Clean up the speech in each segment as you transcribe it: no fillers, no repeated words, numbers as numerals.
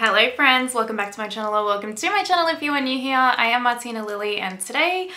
Hello friends, welcome back to my channel, or welcome to my channel if you are new here. I am Martina Lily and today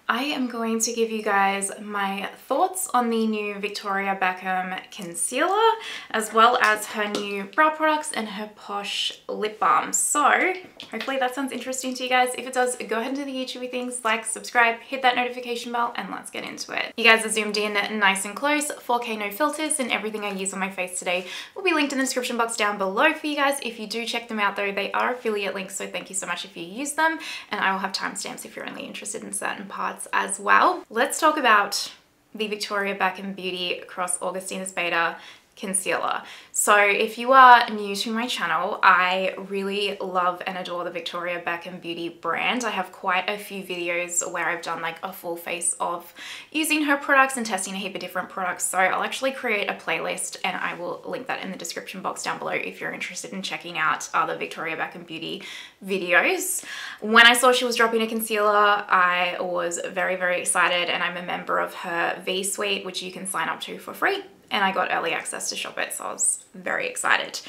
I am going to give you guys my thoughts on the new Victoria Beckham concealer, as well as her new brow products and her Posh lip balm. So hopefully that sounds interesting to you guys. If it does, go ahead and do the YouTube things, like, subscribe, hit that notification bell, and let's get into it. You guys are zoomed in nice and close, 4K no filters, and everything I use on my face today will be linked in the description box down below for you guys. If you do check them out though, they are affiliate links, so thank you so much if you use them, and I will have timestamps if you're only interested in certain parts as well. Let's talk about the Victoria Beckham Beauty Cross Augustina's Beta concealer. So if you are new to my channel, I really love and adore the Victoria Beckham Beauty brand. I have quite a few videos where I've done like a full face of using her products and testing a heap of different products. So I'll actually create a playlist and I will link that in the description box down below if you're interested in checking out other Victoria Beckham Beauty videos. When I saw she was dropping a concealer, I was very, very excited, and I'm a member of her V Suite, which you can sign up to for free. And I got early access to shop it, so I was very excited.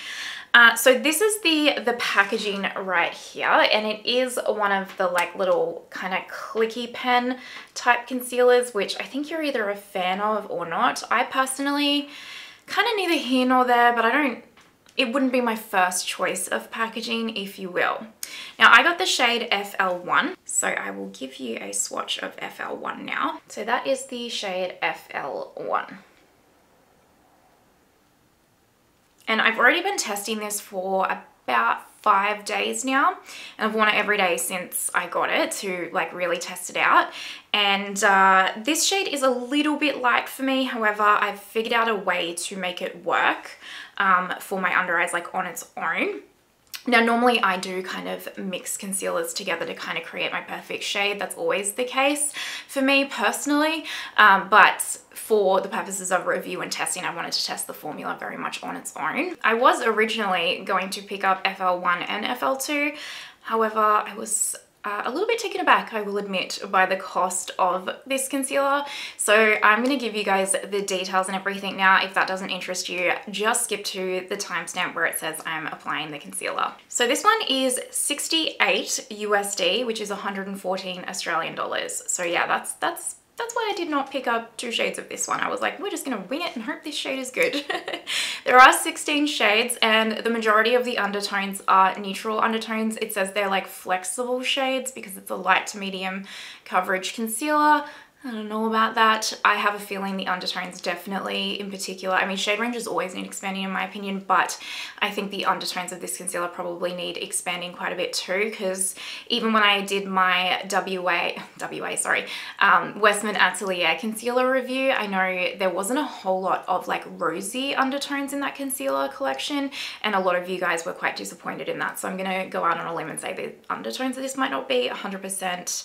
So this is the packaging right here, and it is one of the like little kind of clicky pen type concealers, which I think you're either a fan of or not. I personally kind of neither here nor there, but it wouldn't be my first choice of packaging, if you will. Now I got the shade FL1, so I will give you a swatch of FL1 now. So that is the shade FL1. And I've already been testing this for about 5 days now, and I've worn it every day since I got it to like really test it out. And this shade is a little bit light for me. However, I've figured out a way to make it work for my under eyes like on its own. Now, normally I do kind of mix concealers together to kind of create my perfect shade. That's always the case for me personally, but for the purposes of review and testing, I wanted to test the formula very much on its own. I was originally going to pick up FL1 and FL2. However, I was a little bit taken aback, I will admit, by the cost of this concealer. So I'm going to give you guys the details and everything now. If that doesn't interest you, just skip to the timestamp where it says I'm applying the concealer. So this one is 68 USD, which is 114 Australian dollars. So yeah, that's why I did not pick up 2 shades of this one. I was like, we're just gonna wing it and hope this shade is good. There are 16 shades, and the majority of the undertones are neutral undertones. It says they're like flexible shades because it's a light to medium coverage concealer. I don't know about that. I have a feeling the undertones definitely, in particular, I mean, shade ranges always need expanding in my opinion, but I think the undertones of this concealer probably need expanding quite a bit too, because even when I did my Westman Atelier concealer review, I know there wasn't a whole lot of like rosy undertones in that concealer collection, and a lot of you guys were quite disappointed in that. So I'm gonna go out on a limb and say the undertones of this might not be 100%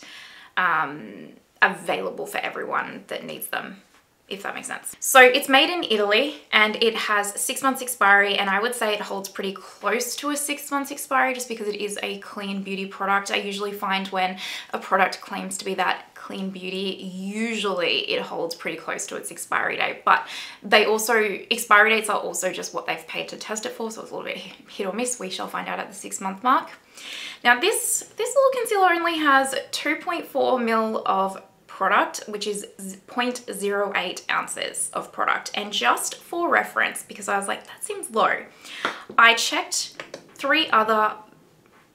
available for everyone that needs them, if that makes sense. So it's made in Italy and it has 6 months expiry, and I would say it holds pretty close to a 6 months expiry just because it is a clean beauty product. I usually find when a product claims to be that clean beauty, usually it holds pretty close to its expiry date, but they also, expiry dates are also just what they've paid to test it for, so it's a little bit hit or miss. We shall find out at the 6 month mark. Now this little concealer only has 2.4 ml of product, which is 0.08 ounces of product. And just for reference, because I was like, that seems low, I checked 3 other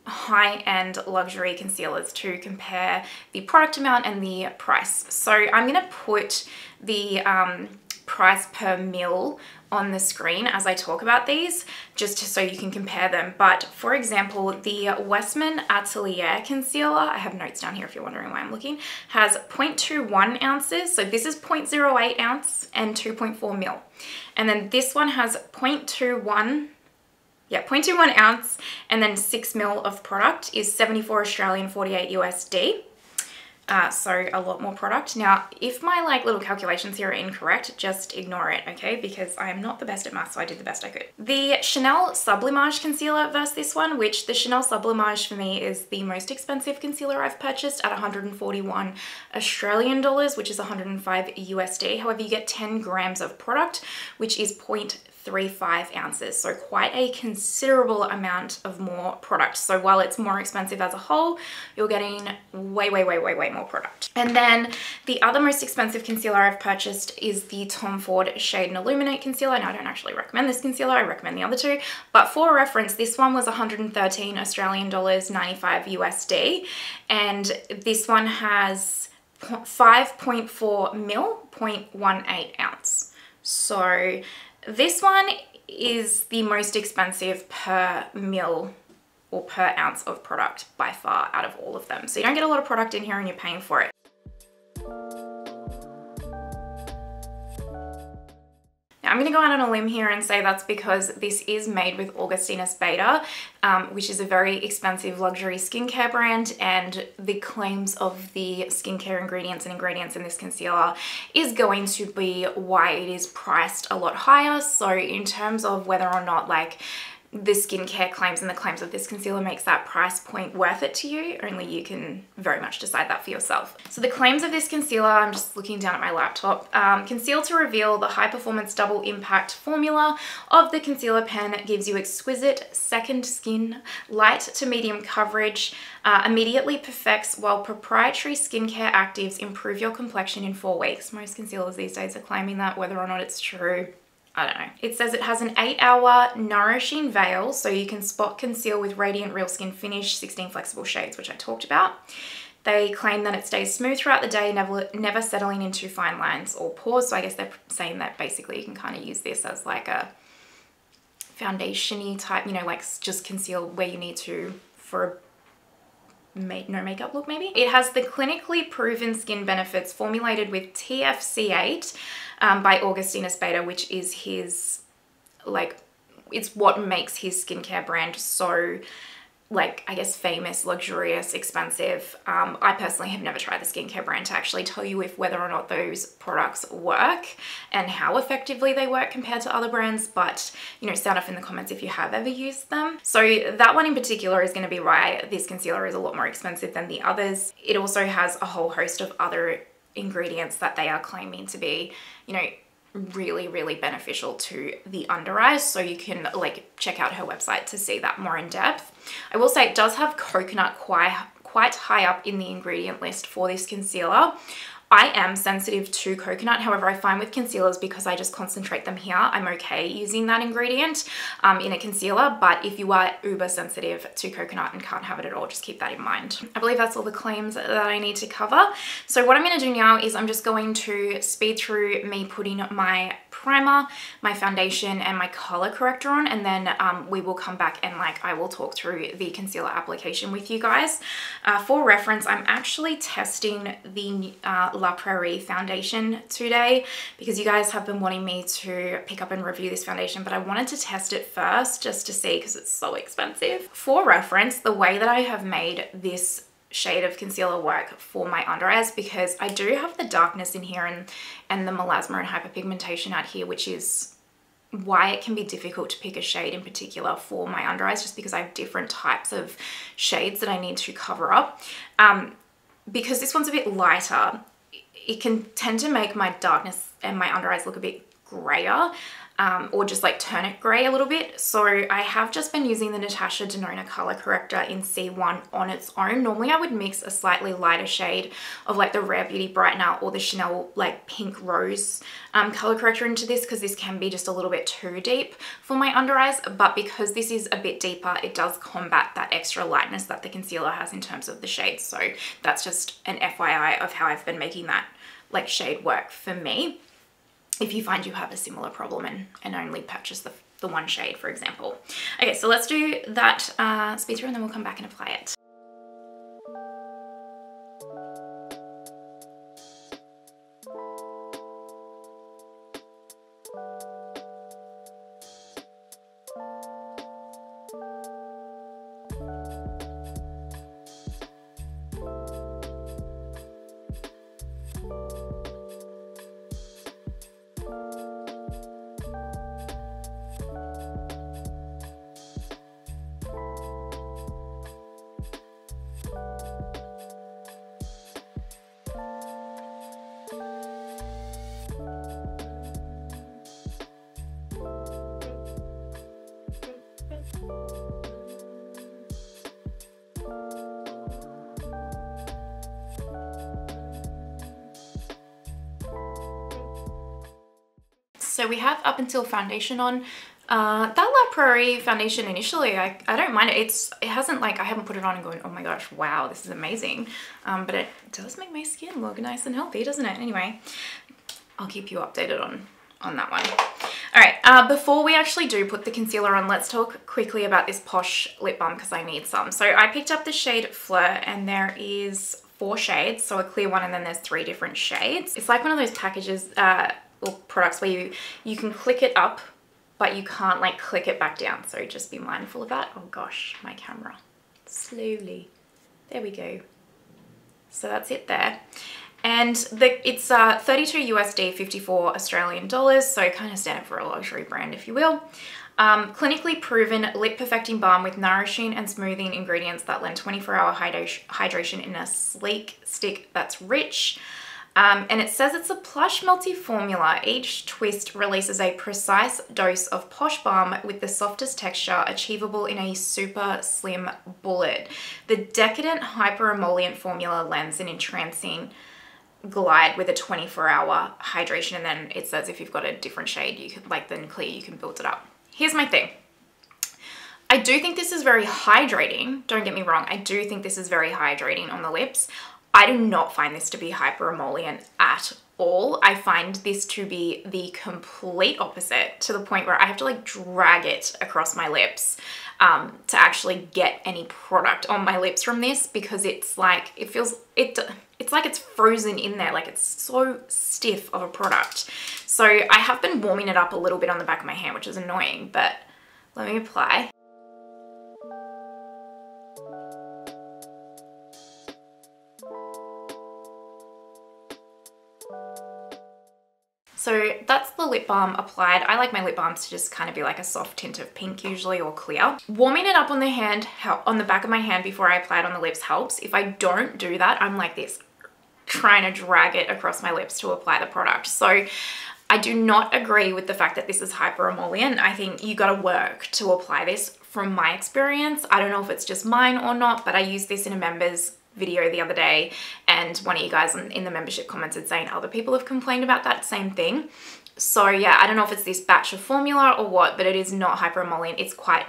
high-end luxury concealers to compare the product amount and the price. So I'm going to put the price per mil on the screen as I talk about these, just so you can compare them. But for example, the Westman Atelier concealer, I have notes down here if you're wondering why I'm looking, has 0.21 ounces. So this is 0.08 ounce and 2.4 mil. And then this one has 0.21 ounce, and then 6 mil of product is 74 Australian, 48 USD. So a lot more product. Now, if my like little calculations here are incorrect, just ignore it, okay? Because I am not the best at math, so I did the best I could. The Chanel Sublimage concealer versus this one, which the Chanel Sublimage for me is the most expensive concealer I've purchased at 141 Australian dollars, which is 105 USD. However, you get 10 grams of product, which is 0.5 0.35 ounces, so quite a considerable amount of more product. So while it's more expensive as a whole, you're getting way more product. And then the other most expensive concealer I've purchased is the Tom Ford Shade and Illuminate concealer. Now, I don't actually recommend this concealer, I recommend the other two, but for reference, this one was 113 Australian dollars, 95 USD, and this one has 5.4 mil, 0.18 ounce. So this one is the most expensive per mil or per ounce of product by far out of all of them. So you don't get a lot of product in here and you're paying for it. Now, I'm going to go out on a limb here and say that's because this is made with Augustinus Beta, which is a very expensive luxury skincare brand, and the claims of the skincare ingredients in this concealer is going to be why it is priced a lot higher. So in terms of whether or not like the skincare claims and the claims of this concealer makes that price point worth it to you, only you can very much decide that for yourself. So the claims of this concealer, I'm just looking down at my laptop, conceal to reveal the high performance double impact formula of the concealer pen gives you exquisite second skin, light to medium coverage, immediately perfects, while proprietary skincare actives improve your complexion in 4 weeks. Most concealers these days are claiming that, whether or not it's true, I don't know. It says it has an 8-hour nourishing veil, so you can spot conceal with radiant real skin finish, 16 flexible shades, which I talked about. They claim that it stays smooth throughout the day, never settling into fine lines or pores. So I guess they're saying that basically you can kind of use this as like a foundation-y type, you know, like just conceal where you need to for a no makeup look maybe. It has the clinically proven skin benefits formulated with TFC8 by Augustinus Beta, which is his, like, it's what makes his skincare brand so, like, I guess famous, luxurious, expensive. I personally have never tried the skincare brand to actually tell you if whether or not those products work and how effectively they work compared to other brands, but, you know, sound off in the comments if you have ever used them. So that one in particular is going to be why this concealer is a lot more expensive than the others. It also has a whole host of other ingredients that they are claiming to be, you know, really beneficial to the under eyes, so you can like check out her website to see that more in depth. I will say it does have coconut quite high up in the ingredient list for this concealer. I am sensitive to coconut, however I find with concealers, because I just concentrate them here, I'm okay using that ingredient in a concealer, but if you are uber sensitive to coconut and can't have it at all, just keep that in mind. I believe that's all the claims that I need to cover. So what I'm going to do now is I'm just going to speed through me putting my primer, my foundation, and my color corrector on, and then we will come back and like I will talk through the concealer application with you guys. For reference, I'm actually testing the La Prairie foundation today because you guys have been wanting me to pick up and review this foundation, but I wanted to test it first just to see because it's so expensive. For reference, the way that I have made this shade of concealer work for my under eyes, because I do have the darkness in here and the melasma and hyperpigmentation out here, which is why it can be difficult to pick a shade in particular for my under eyes, just because I have different types of shades that I need to cover up. Because this one's a bit lighter, it can tend to make my darkness and my under eyes look a bit grayer, or just like turn it gray a little bit. So I have just been using the Natasha Denona color corrector in C1 on its own. Normally I would mix a slightly lighter shade of like the Rare Beauty Brightener or the Chanel like pink rose color corrector into this, because this can be just a little bit too deep for my under eyes, but because this is a bit deeper, it does combat that extra lightness that the concealer has in terms of the shades. So that's just an FYI of how I've been making that like shade work for me, if you find you have a similar problem and only purchase the one shade, for example. Okay, so let's do that speed through and then we'll come back and apply it. So we have Up Until Foundation on. That La Prairie foundation initially, I don't mind it. It hasn't, like, I haven't put it on and going, oh my gosh, wow, this is amazing. But it does make my skin look nice and healthy, doesn't it? Anyway, I'll keep you updated on that one. All right, before we actually do put the concealer on, let's talk quickly about this Posh lip balm because I need some. So I picked up the shade Flirt, and there is 4 shades, so a clear one, and then there's 3 different shades. It's like one of those packages or products where you can click it up, but you can't like click it back down. So just be mindful of that. Oh gosh, my camera. Slowly. There we go. So that's it there. And it's 32 USD, 54 Australian dollars. So kind of standard for a luxury brand, if you will. Clinically proven lip perfecting balm with nourishing and smoothing ingredients that lend 24-hour hydration in a sleek stick that's rich. And it says it's a plush melty formula. Each twist releases a precise dose of Posh Balm with the softest texture achievable in a super slim bullet. The decadent hyper emollient formula lends an entrancing glide with a 24-hour hydration, and then it says if you've got a different shade, you can, like than clear, you can build it up. Here's my thing. I do think this is very hydrating. Don't get me wrong. I do think this is very hydrating on the lips. I do not find this to be hyper emollient at all. I find this to be the complete opposite, to the point where I have to like drag it across my lips to actually get any product on my lips from this, because it's like, it's like it's frozen in there. Like it's so stiff of a product. So I have been warming it up a little bit on the back of my hand, which is annoying, but let me apply. So that's the lip balm applied. I like my lip balms to just kind of be like a soft tint of pink usually, or clear. Warming it up on the hand, on the back of my hand before I apply it on the lips helps. If I don't do that, I'm like this, trying to drag it across my lips to apply the product. So I do not agree with the fact that this is hyper emollient. I think you gotta work to apply this from my experience. I don't know if it's just mine or not, but I used this in a members video the other day, and one of you guys in the membership commented saying other people have complained about that same thing. So yeah, I don't know if it's this batch of formula or what, but it is not hyper emollient. It's quite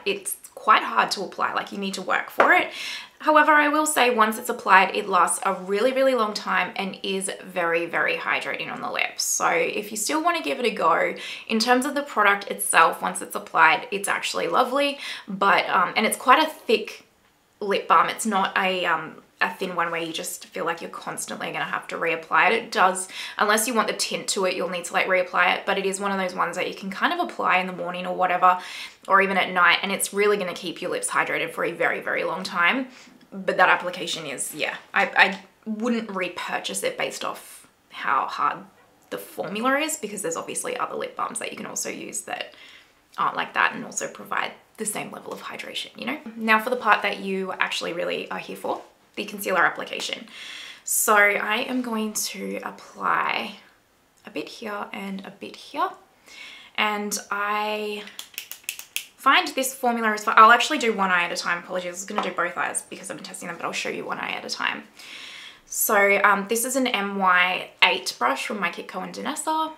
hard to apply. Like, you need to work for it. However, I will say once it's applied, it lasts a really, really long time and is very, very hydrating on the lips. So if you still want to give it a go, in terms of the product itself, once it's applied, it's actually lovely. But and it's quite a thick lip balm. It's not a thin one where you just feel like you're constantly going to have to reapply it. It does, unless you want the tint to it, you'll need to like reapply it, but it is one of those ones that you can kind of apply in the morning or whatever, or even at night, and it's really going to keep your lips hydrated for a very, very long time. But that application is, yeah, I wouldn't repurchase it based off how hard the formula is, because there's obviously other lip balms that you can also use that aren't like that and also provide the same level of hydration, you know? Now for the part that you actually really are here for, the concealer application. So I am going to apply a bit here and a bit here, and I find this formula is fine. I'll actually do one eye at a time. Apologies, I was going to do both eyes because I've been testing them, but I'll show you one eye at a time. So this is an MY8 brush from my Kitco and Danessa,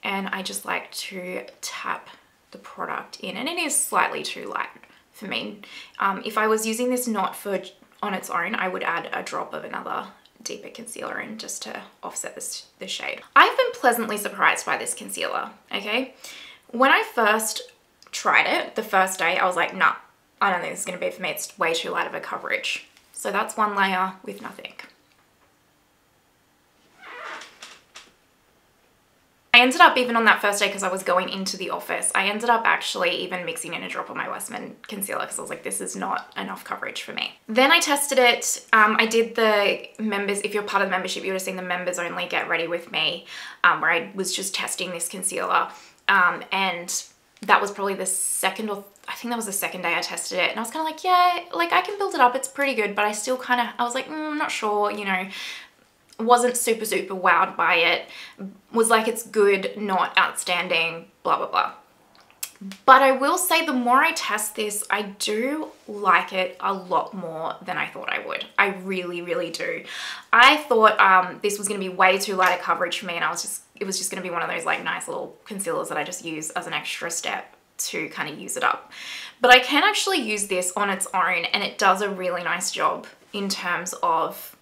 and I just like to tap the product in, and it is slightly too light for me. If I was using this not for on its own, I would add a drop of another deeper concealer in just to offset the shade. I've been pleasantly surprised by this concealer, okay? When I first tried it, the first day, I was like, nah, I don't think this is gonna be for me. It's way too light of a coverage. So that's one layer with nothing. I ended up, even on that first day, because I was going into the office, I ended up actually even mixing in a drop of my Westman concealer, because I was like, this is not enough coverage for me. Then I tested it. I did the members, if you're part of the membership, you would have seen the members only Get Ready With Me, where I was just testing this concealer. And that was probably the second, or I think that was the second day I tested it. And I was kind of like, yeah, like I can build it up. It's pretty good. But I still kind of, I was like, I'm not sure, you know. Wasn't super wowed by it, was like, it's good, not outstanding, blah, blah, blah. But I will say the more I test this, I do like it a lot more than I thought I would. I really, really do. I thought this was going to be way too light a coverage for me, and I was just it was just going to be one of those like nice little concealers that I just use as an extra step to kind of use it up. But I can actually use this on its own, and it does a really nice job in terms of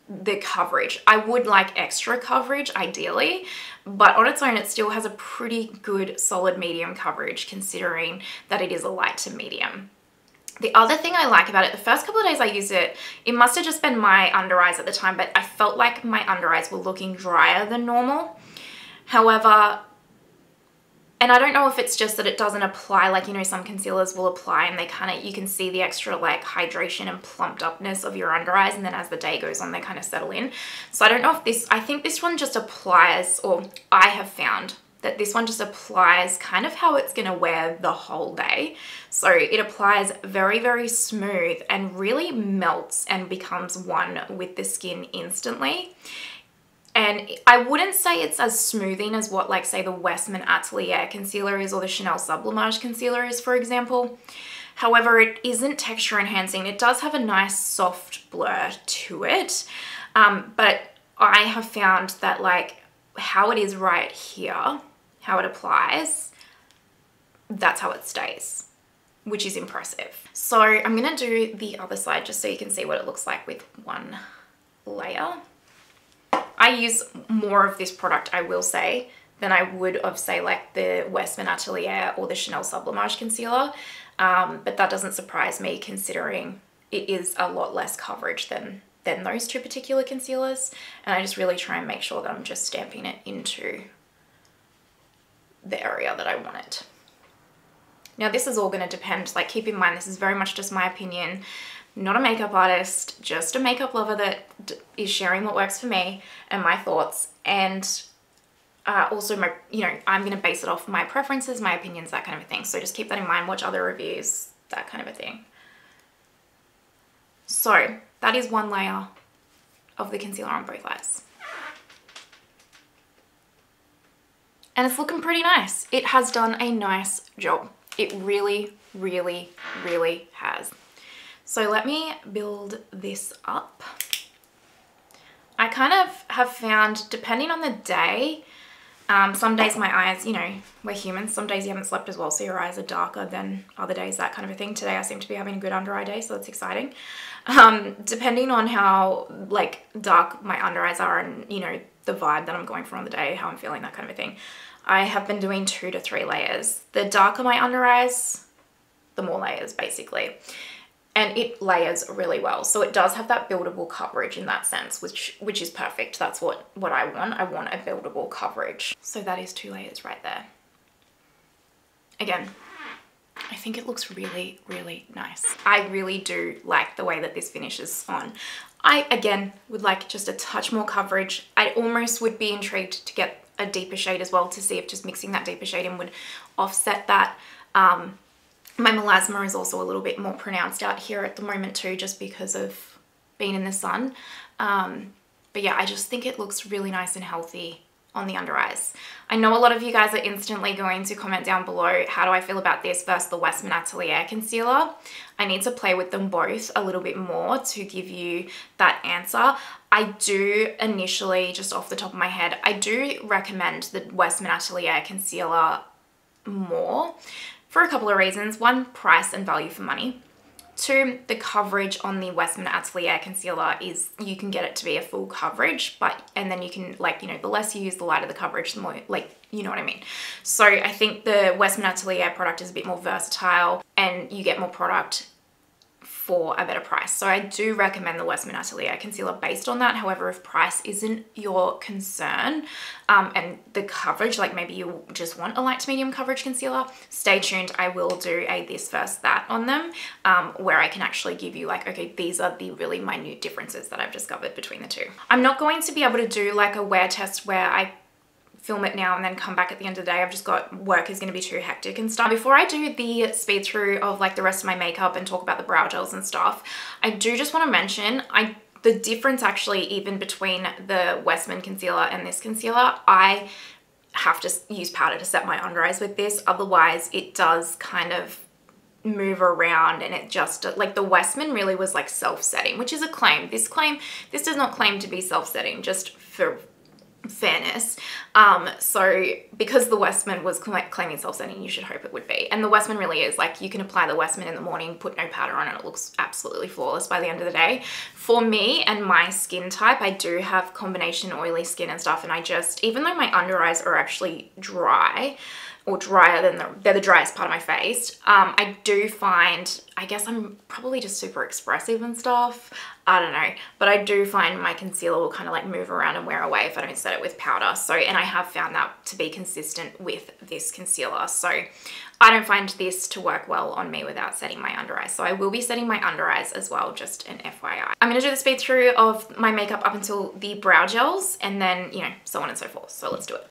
the coverage. I would like extra coverage ideally, but on its own it still has a pretty good solid medium coverage considering that it is a light to medium. The other thing I like about it, the first couple of days I used it, it must have just been my under eyes at the time, but I felt like my under eyes were looking drier than normal. However, and I don't know if it's just that it doesn't apply, like, you know, some concealers will apply and they kind of, you can see the extra like hydration and plumped upness of your under eyes, and then as the day goes on they kind of settle in. So I don't know if this, I think this one just applies, or I have found that this one just applies kind of how it's gonna wear the whole day. So it applies very, very smooth and really melts and becomes one with the skin instantly. And I wouldn't say it's as smoothing as what, like, say the Westman Atelier concealer is, or the Chanel Sublimage concealer is, for example. However, it isn't texture enhancing. It does have a nice soft blur to it. But I have found that, like, how it is right here, how it applies, that's how it stays, which is impressive. So I'm gonna do the other side just so you can see what it looks like with one layer. I use more of this product, I will say, than I would of, say, like the Westman Atelier or the Chanel Sublimage concealer. But that doesn't surprise me considering it is a lot less coverage than those two particular concealers. And I just really try and make sure that I'm just stamping it into the area that I want it. Now this is all going to depend, like, keep in mind this is very much just my opinion. Not a makeup artist, just a makeup lover that is sharing what works for me and my thoughts, and also my, you know, I'm going to base it off my preferences, my opinions, that kind of a thing. So just keep that in mind, watch other reviews, that kind of a thing. So that is one layer of the concealer on both eyes. And it's looking pretty nice. It has done a nice job. It really, really, really has. So let me build this up. I kind of have found, depending on the day, some days my eyes, you know, we're humans, some days you haven't slept as well, so your eyes are darker than other days, that kind of a thing. Today I seem to be having a good under eye day, so that's exciting. Depending on how, like, dark my under eyes are and, you know, the vibe that I'm going for on the day, how I'm feeling, that kind of a thing, I have been doing 2 to 3 layers. The darker my under eyes, the more layers, basically. And it layers really well. So it does have that buildable coverage in that sense, which is perfect. That's what I want. I want a buildable coverage. So that is 2 layers right there. Again, I think it looks really, really nice. I really do like the way that this finishes on. I, again, would like just a touch more coverage. I almost would be intrigued to get a deeper shade as well, to see if just mixing that deeper shade in would offset that. My melasma is also a little bit more pronounced out here at the moment too, just because of being in the sun. But yeah, I just think it looks really nice and healthy on the under eyes. I know a lot of you guys are instantly going to comment down below, how do I feel about this versus the Westman Atelier concealer? I need to play with them both a little bit more to give you that answer. I do initially, just off the top of my head, I do recommend the Westman Atelier concealer more for a couple of reasons. 1, price and value for money. 2, the coverage on the Westman Atelier concealer is, you can get it to be a full coverage, and then you can, like, you know, the less you use, the lighter the coverage, the more, like, you know what I mean. So I think the Westman Atelier product is a bit more versatile and you get more product for a better price. So I do recommend the Westman Atelier concealer based on that. However, if price isn't your concern, and the coverage, like maybe you just want a light to medium coverage concealer, stay tuned. I will do a this versus that on them, where I can actually give you, like, okay, these are the really minute differences that I've discovered between the two. I'm not going to be able to do like a wear test where I film it now and then come back at the end of the day. I've just got work is going to be too hectic and stuff. Before I do the speed through of like the rest of my makeup and talk about the brow gels and stuff, I do just want to mention the difference actually even between the Westman concealer and this concealer. I have to use powder to set my under eyes with this, otherwise it does kind of move around, and it just, like, the Westman really was like self-setting, which is a claim. This does not claim to be self-setting, just for fairness. So because the Westman was claiming self-setting, you should hope it would be. And the Westman really is, like, you can apply the Westman in the morning, put no powder on, and it looks absolutely flawless by the end of the day. For me and my skin type, I do have combination oily skin and stuff, and I just, even though my under eyes are actually dry, or drier than they're the driest part of my face, I do find, I guess I'm probably just super expressive and stuff, I don't know, but I do find my concealer will kind of like move around and wear away if I don't set it with powder. So, and I have found that to be consistent with this concealer. So I don't find this to work well on me without setting my under eyes. So I will be setting my under eyes as well, just an FYI. I'm gonna do the speed through of my makeup up until the brow gels, and then, you know, so on and so forth. So let's do it.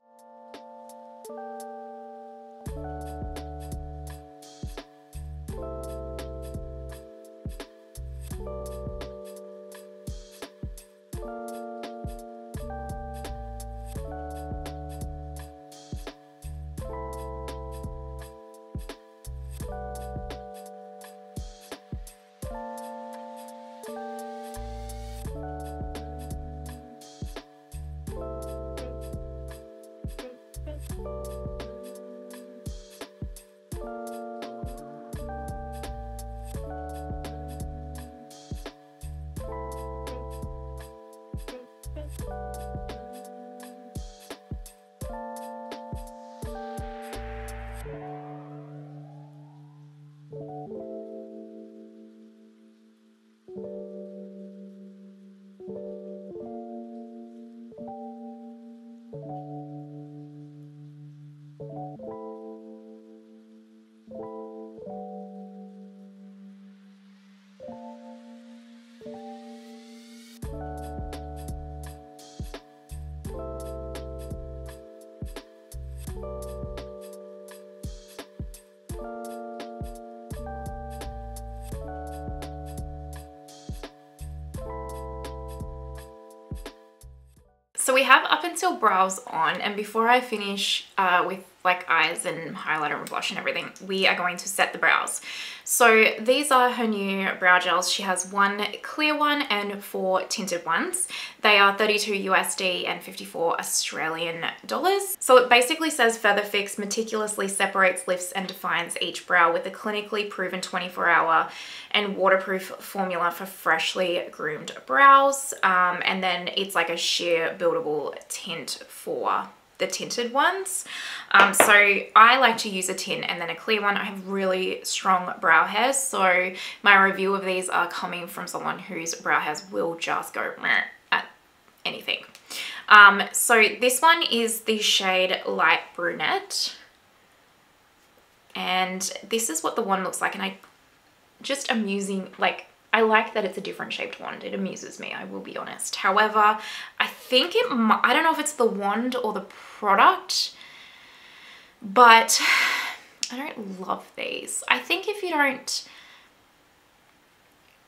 So we have up until brows on, and before I finish with like eyes and highlighter and blush and everything, we are going to set the brows. So these are her new brow gels. She has one clear one and 4 tinted ones. They are 32 USD and 54 Australian dollars. So it basically says FeatherFix meticulously separates, lifts and defines each brow with a clinically proven 24-hour and waterproof formula for freshly groomed brows. And then it's like a sheer buildable tint for the tinted ones. So I like to use a tint and then a clear one. I have really strong brow hairs, so my review of these are coming from someone whose brow hairs will just go meh at anything. So this one is the shade Light Brunette, and this is what the wand looks like, and I just amusing, like, I like that it's a different shaped wand. It amuses me, I will be honest. However, I think it might, I don't know if it's the wand or the product, but I don't love these. I think if you don't...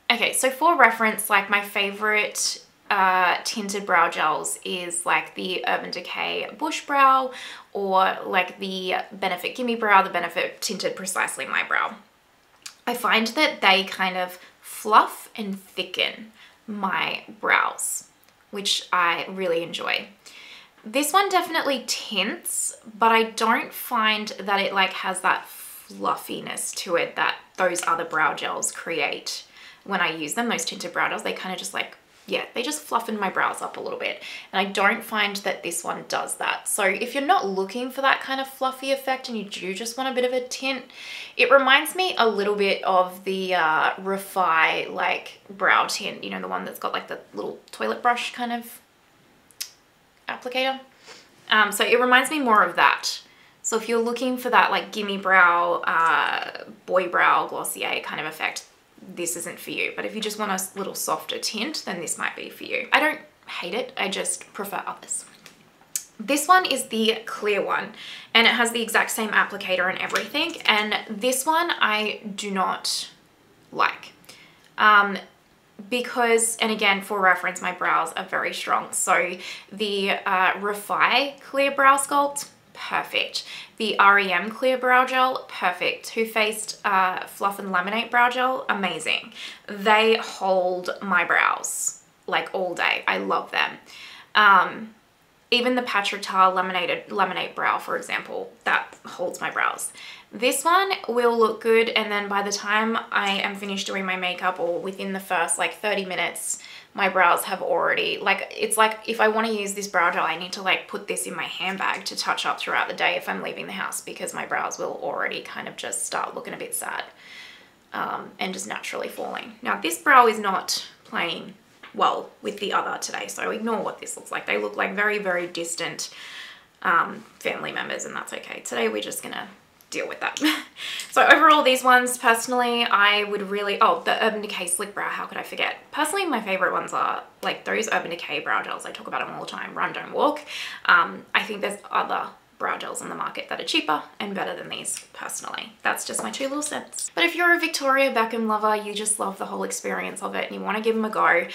Okay, so for reference, like my favorite tinted brow gels is like the Urban Decay Bush Brow, or like the Benefit Gimme Brow, the Benefit Tinted Precisely My Brow. I find that they kind of fluff and thicken my brows, which I really enjoy. This one definitely tints, but I don't find that it like has that fluffiness to it that those other brow gels create when I use them. Those tinted brow gels, they kind of just like, yeah, they just fluffen my brows up a little bit. And I don't find that this one does that. So if you're not looking for that kind of fluffy effect and you do just want a bit of a tint, it reminds me a little bit of the Rephr like brow tint, you know, the one that's got like the little toilet brush kind of applicator. So it reminds me more of that. So if you're looking for that like gimme brow, boy brow Glossier kind of effect, this isn't for you. But if you just want a little softer tint, then this might be for you. I don't hate it, I just prefer others. This one is the clear one, and it has the exact same applicator and everything, and this one I do not like. Because, and again, for reference, my brows are very strong. So the Rephr Clear Brow Sculpt, perfect. The REM Clear Brow Gel, perfect. Too Faced Fluff and Laminate Brow Gel, amazing. They hold my brows like all day. I love them. even the Patritar Laminate Brow, for example, that holds my brows. This one will look good, and then by the time I am finished doing my makeup, or within the first like 30 minutes, my brows have already, like, it's like if I want to use this brow gel, I need to like put this in my handbag to touch up throughout the day if I'm leaving the house, because my brows will already kind of just start looking a bit sad and just naturally falling. Now this brow is not playing well with the other today, so ignore what this looks like. They look like very, very distant family members, and that's okay. Today we're just gonna deal with that. So overall, these ones personally, I would really, oh, the Urban Decay Slick Brow, how could I forget? Personally, my favorite ones are like those Urban Decay brow gels. I talk about them all the time, Run Don't Walk. I think there's other brow gels on the market that are cheaper and better than these personally. That's just my 2 little cents. But if you're a Victoria Beckham lover, you just love the whole experience of it and you want to give them a go,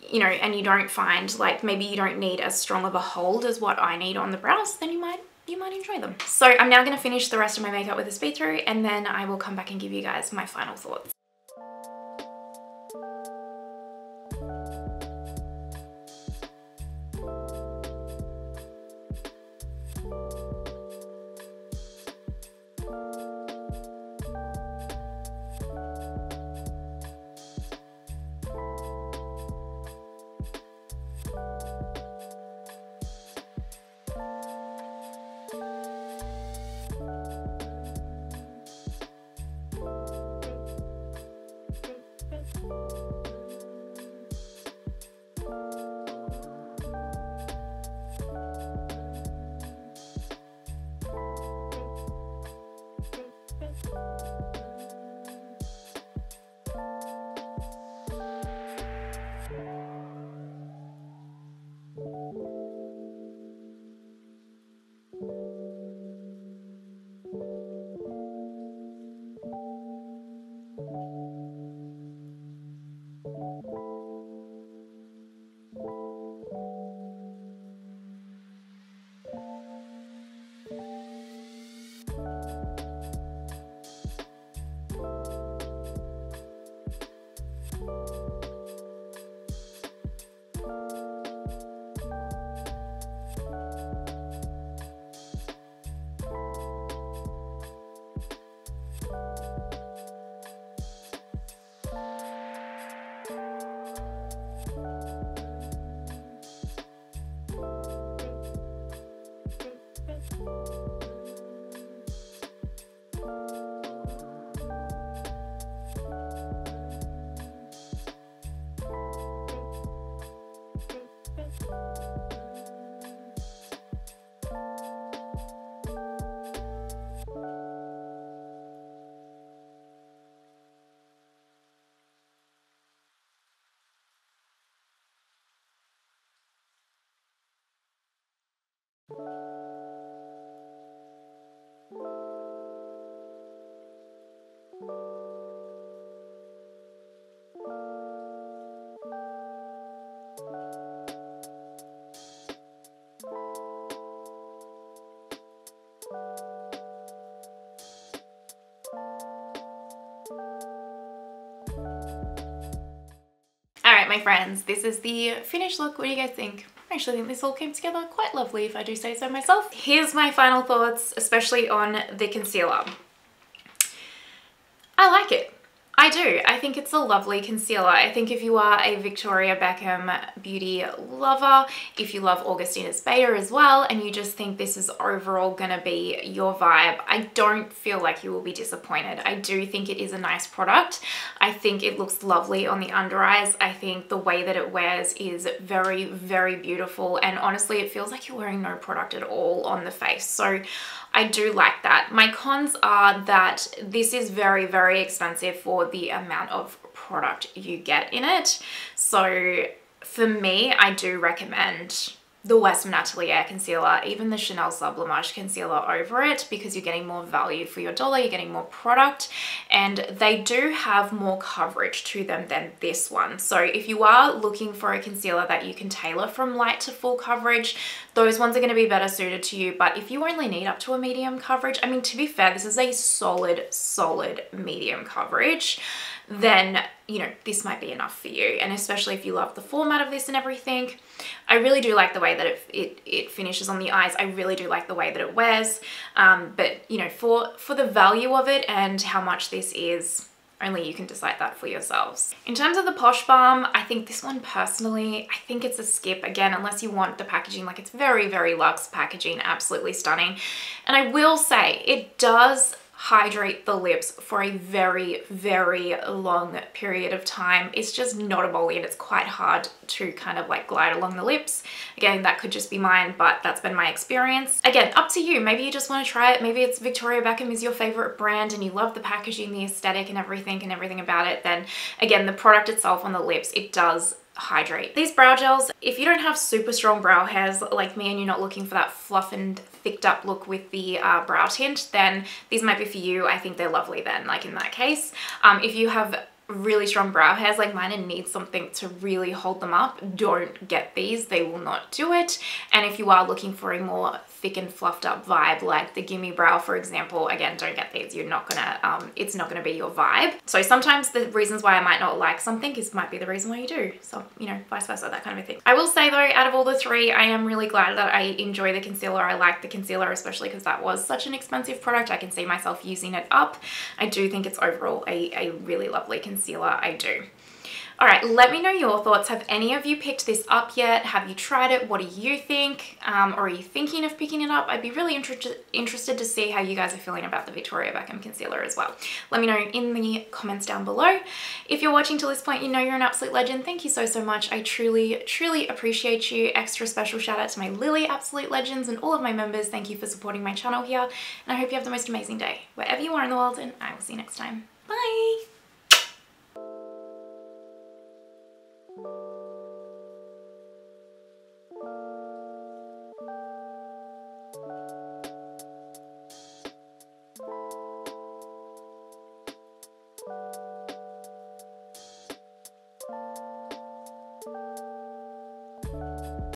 you know, and you don't find like maybe you don't need as strong of a hold as what I need on the brows, then you might enjoy them. So I'm now going to finish the rest of my makeup with a speed through, and then I will come back and give you guys my final thoughts. Alright my friends, this is the finished look. What do you guys think? I actually think this all came together quite lovely if I do say so myself. Here's my final thoughts, especially on the concealer. I like it. I do. I think it's a lovely concealer. I think if you are a Victoria Beckham Beauty lover, if you love Augustina's Beta as well, and you just think this is overall gonna be your vibe, I don't feel like you will be disappointed. I do think it is a nice product. I think it looks lovely on the under eyes. I think the way that it wears is very, very beautiful, and honestly, it feels like you're wearing no product at all on the face. So I do like that. My cons are that this is very, very expensive for the amount of product you get in it. So for me, I do recommend the Western Atelier concealer, even the Chanel Sublimage concealer over it, because you're getting more value for your dollar, you're getting more product, and they do have more coverage to them than this one. So if you are looking for a concealer that you can tailor from light to full coverage, those ones are going to be better suited to you. But if you only need up to a medium coverage, I mean, to be fair, this is a solid medium coverage. then, you know, this might be enough for you. And especially if you love the format of this and everything. I really do like the way that it finishes on the eyes. I really do like the way that it wears. But, you know, for the value of it and how much this is, only you can decide that for yourselves. In terms of the Posh Balm, I think this one personally, I think it's a skip again, unless you want the packaging. Like, it's very, very luxe packaging, absolutely stunning. And I will say it does hydrate the lips for a very, very long period of time. It's just not emollient. It's quite hard to kind of like glide along the lips. Again, that could just be mine, but that's been my experience. Again, up to you. Maybe you just want to try it. Maybe it's Victoria Beckham is your favorite brand and you love the packaging, the aesthetic and everything about it. Then again, the product itself on the lips, it does hydrate. These brow gels, if you don't have super strong brow hairs like me and you're not looking for that fluff and thicked up look with the brow tint, then these might be for you. I think they're lovely then, like in that case. If you have really strong brow hairs like mine and need something to really hold them up, don't get these. They will not do it. And if you are looking for a more thick and fluffed up vibe like the Gimme Brow, for example, again, don't get these. You're not gonna, it's not gonna be your vibe. So sometimes the reasons why I might not like something might be the reason why you do. So, you know, vice versa, that kind of a thing. I will say though, out of all the three, I am really glad that I enjoy the concealer. I like the concealer, especially because that was such an expensive product. I can see myself using it up. I do think it's overall a really lovely concealer. I do. All right, let me know your thoughts. Have any of you picked this up yet? Have you tried it? What do you think? Or are you thinking of picking it up? I'd be really interested to see how you guys are feeling about the Victoria Beckham concealer as well. Let me know in the comments down below. If you're watching till this point, you know you're an absolute legend. Thank you so, so much. I truly, truly appreciate you. Extra special shout out to my Lily absolute legends and all of my members. Thank you for supporting my channel here. And I hope you have the most amazing day wherever you are in the world, and I will see you next time. Bye.